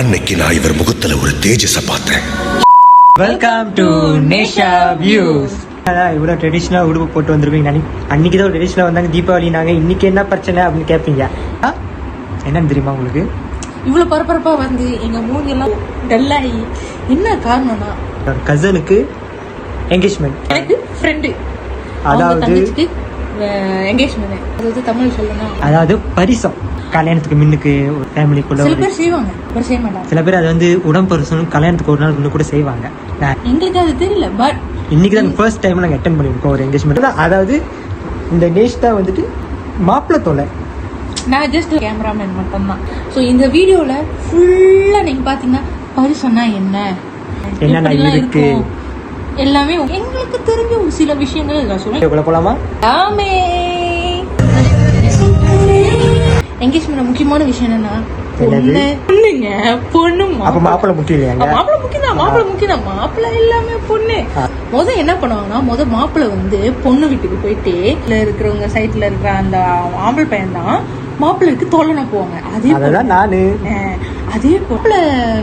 அன்னைக்கு நான் இவர் முகத்துல ஒரு தேஜஸ பார்த்தேன். Welcome to நேஷா views. இவ்வளோ ட்ரெடிஷ்னலாக உடுப்பு போட்டு வந்திருக்கீங்க. அன்னைக்கு தான் ட்ரெடிஷ்னலாக வந்தாங்க, தீபாவளினாங்க. இன்னைக்கு என்ன பிரச்சனை அப்படின்னு கேட்பீங்க. என்னன்னு தெரியுமா உங்களுக்கு? இவ்வளோ பரபரப்பாக வந்து எங்கள் மூஞ்செல்லாம் டல்லாகி என்ன காரணம்னா கசனுக்கு என்கேஜ்மெண்ட், எனக்கு ஃப்ரெண்டு அதாவது என்கேஜ்மெண்ட். அதாவது தமிழ் சொல்லணும், அதாவது பரிசம். கல்யாணத்துக்கு முன்னுக்கு ஒரு ஃபேமிலிக்குள்ள சில பேர் செய்வாங்க, பேர் செய்ய மாட்டாங்க. சில பேர் அது வந்து உடம்பரிசனும் கல்யாணத்துக்கு ஒரு நாள் முன்னு கூட செய்வாங்க. எங்களுக்கு அது தெரியல. பட் இன்னைக்கு தான் ஃபர்ஸ்ட் டைம் நாங்கள் அட்டென்ட் பண்ணியிருக்கோம் ஒரு என்கேஜ்மெண்ட். அதாவது இந்த நேஷ் தான் வந்துட்டு மாப்பிள்ளை தோலை, நான் ஜஸ்ட் கேமராமேன் மட்டும்தான். ஸோ இந்த வீடியோவில் ஃபுல்லாக நீங்கள் பார்த்தீங்கன்னா பரிசம்னா என்ன, என்னென்ன இருக்கு எல்லாமே உங்களுக்கு தெரிஞ்ச ஒரு சில விஷயங்கள் நான் சொல்லுவேன். போலாமா? என்கேஜ்மெண்ட் முக்கியமான விஷயம் என்னன்னா பொண்ணுங்க, பொண்ணு. அப்ப மாப்பிள்ளை முக்கியம் இல்லையாங்க? மாப்பிள்ளை முக்கியம் தான், மாப்பிள்ளை முக்கியம் தான். மாப்பிள்ளை எல்லாமே பொண்ணு. என்ன பண்ணுவாங்கன்னா மாப்பிள்ளை வந்து பொண்ணு வீட்டுக்கு போயிட்டு இருக்கிறவங்க சைட்ல இருக்கிற அந்த ஆம்பளை பையன் தான் மாப்பிள்ளைக்கு தோழனை போவாங்க. அதே போல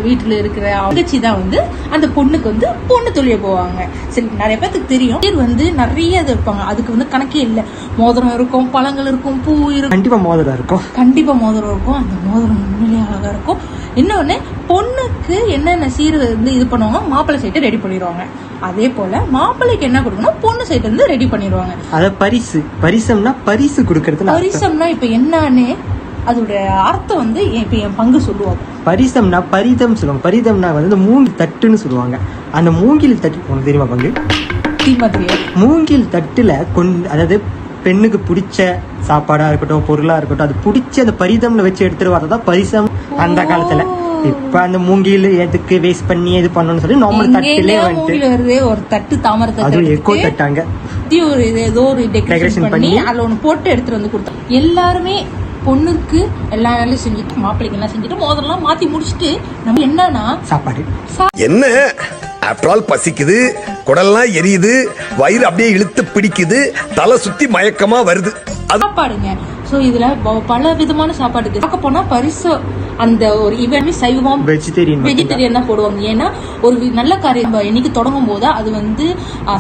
வீட்டுல இருக்கிற தங்கச்சி தான் வந்து அந்த பொண்ணுக்கு வந்து பொண்ணு தொழிய போவாங்க. சரி, நிறைய பேருக்கு தெரியும். பேர் வந்து நிறைய இது இருப்பாங்க, அதுக்கு வந்து கணக்கே இல்லை. மோதிரம் இருக்கும், பழங்கள் இருக்கும், பூ இருக்கும், கண்டிப்பா மோதிரம் இருக்கும், கண்டிப்பா மோதிரம் இருக்கும். அந்த மோதிரம் உண்மையிலேயே அழகா இருக்கும். இன்னொன்னு, பொண்ணுக்கு என்னென்ன சீர் வந்து இது பண்ணுவாங்க, மாப்பிள்ளை சைட்டை ரெடி பண்ணிடுவாங்க. அதே போல மாப்பிள்ளைக்கு என்ன கொடுக்கணும், பொண்ணு சைட் வந்து ரெடி பண்ணிடுவாங்க. அத பரிசு, பரிசம்னா பரிசு கொடுக்கறது. பரிசம்னா இப்ப என்னன்னு அதோட அர்த்தம் வந்து இப்ப என் பங்கு சொல்லுவாங்க. பரிசம்னா பரிதம் சொல்லுவாங்க. பரிதம்னா வந்து மூங்கில் தட்டுன்னு சொல்லுவாங்க. அந்த மூங்கில் தட்டு உனக்கு தெரியுமா பங்கு? மூங்கில் தட்டுல அதாவது பெண்ணுக்கு பிடிச்ச சாப்பாடா இருக்கட்டும், பொருளா இருக்கட்டும், அது பிடிச்ச அந்த பரிதம்ல வச்சு எடுத்துட்டு வரதான் பரிசம் அந்த காலத்துல. இப்ப அந்த மூங்கில் எதுக்கு வேஸ்ட் பண்ணி இது பண்ணணும்னு சொல்லி நார்மல் தட்டிலே வந்து ஒரு தட்டு தாமரை அது எக்கோ தட்டாங்க, ஒரு ஏதோ ஒரு டெக்கரேஷன் பண்ணி அதுல ஒண்ணு போட்டு எடுத்துட்டு வந்து கொடுத்தாங்க. எல்லாருமே பொண்ணுக்கு எல்லா வேலையும் செஞ்சுட்டு மாப்பிள்ளைக்கு எல்லாம் செஞ்சுட்டு மோதலாம் மாத்தி முடிச்சுட்டு நம்ம என்னன்னா சாப்பாடு. என்ன ஆஃப்டர் ஆல் பசிக்குது, குடல்லாம் எரியுது, வயிறு அப்படியே இழுத்து பிடிக்குது, தலை சுத்தி மயக்கமா வருது. சாப்பாடுங்க. சோ இதுல பல விதமான சாப்பாடு பார்க்க போனா பரிசு அந்த ஒரு இவன் சைவம் வெஜிடேரியன் தான் போடுவாங்க. ஏன்னா ஒரு நல்ல காரியம் இன்னைக்கு தொடங்கும் போது அது வந்து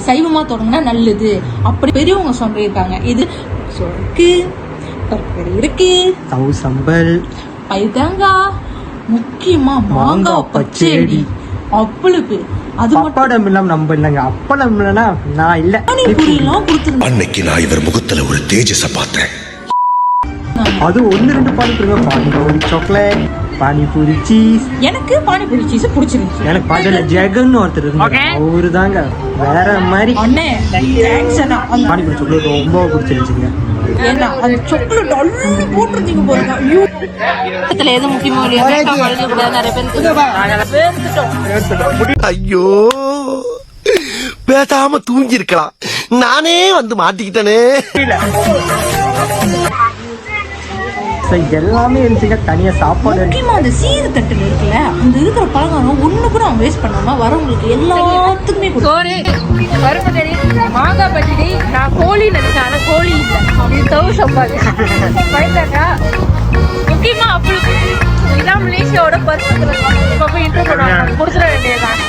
சைவமா தொடங்கினா நல்லது அப்படி பெரியவங்க சொல்லியிருக்காங்க. இது சொருக்கு இருக்கு, சம்பல், பயிர்காங்காய், முக்கியமா மாங்காய் பச்சடி, அவ்வளவு. அது அப்படம் இல்லாம நம்ம இல்லைங்க. அப்படம் இல்லைன்னா நான் இல்ல. அன்னைக்கு நான் இவர் முகத்துல ஒரு தேஜஸ பார்த்தேன். அது 1-2 பானிபூரி, பானிபூரி சாக்லேட், பானிபூரி சீஸ். எனக்கு பானிபூரி சீஸ் பிடிச்சிருந்துச்சு. எனக்கு பாஜல ஜெகன் ஒருத்தர் இருந்தாங்க, அவரு தாங்க வேற மாதிரி. பானிபூரி சாக்லேட் ரொம்ப பிடிச்சிருந்துச்சுங்க. ஏன்னா அந்த சாக்லேட் அள்ளி போட்டுருந்தீங்க பாருங்க. இதுல எது முக்கியமா ஐயோ, பேசாம தூங்கி இருக்கலாம், நானே வந்து மாட்டிக்கிட்டனே. எல்லாமே இருந்துச்சுங்க. தனியா சாப்பாடு, முக்கியமா அந்த சீர் தட்டுல இருக்குல்ல, அந்த இருக்கிற பழங்காரம் ஒண்ணு கூட அவன் வேஸ்ட் பண்ணாம வரவங்களுக்கு எல்லாத்துக்குமே மாங்காய் பச்சடி. நான் கோழி நினைச்சேன், ஆனா கோழி இல்லை, அப்படி தவு சப்பாது பயந்தாக்கா. முக்கியமா அவளுக்கு இதான் மலேசியாவோட பரிசு இன்ட்ரோ பண்ணுவாங்க, கொடுத்துட வேண்டியதுதான்.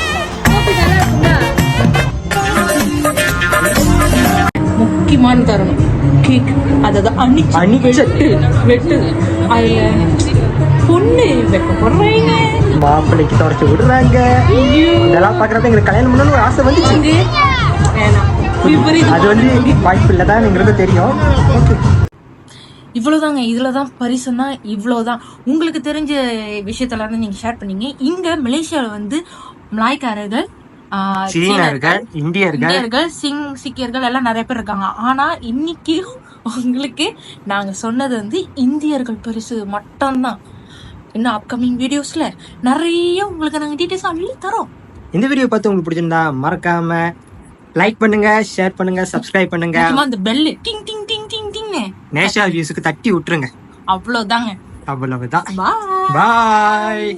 முக்கியமான தருணம் கேக். அதாவது அணிச்சு வெட்டு பொண்ணு வைக்கப்படுறாங்க, மாப்பிள்ளைக்கு தொடச்சு விடுறாங்க. இதெல்லாம் பாக்குறத எங்களுக்கு கல்யாணம் பண்ணணும் ஒரு ஆசை வந்துச்சு. அது வந்து வாய்ப்பு இல்லதான்ங்கிறது தெரியும். இவ்வளவுதாங்க. இதுலதான் பரிசுன்னா இவ்வளவுதான். உங்களுக்கு தெரிஞ்ச விஷயத்தெல்லாம் நீங்க ஷேர் பண்ணீங்க. இங்க மலேசியாவில் வந்து மலாய்க்காரர்கள், சீனர்கள், இந்தியர்கள், சீக்கியர்கள் எல்லாம் நிறைய பேர் இருக்காங்க. ஆனா இன்னைக்கு உங்களுக்கு நாங்க சொன்னது வந்து இந்தியர்கள் பரிசு மட்டும்தான். இன்னும் அப்கமிங் வீடியோஸ்ல நிறைய உங்களுக்கு நாங்க டீடைல்ஸ் அள்ளி தரோம். இந்த வீடியோ பார்த்து உங்களுக்கு பிடிச்சிருந்தா மறக்காம லைக் பண்ணுங்க, ஷேர் பண்ணுங்க, சப்ஸ்கிரைப் பண்ணுங்க. அந்த பெல் டிங் டிங் டிங் டிங் டிங் நேஷா வியூஸ்க்கு தட்டி விட்டுருங்க. அவ்வளவுதாங்க. அவ்வளவுதான். பாய்.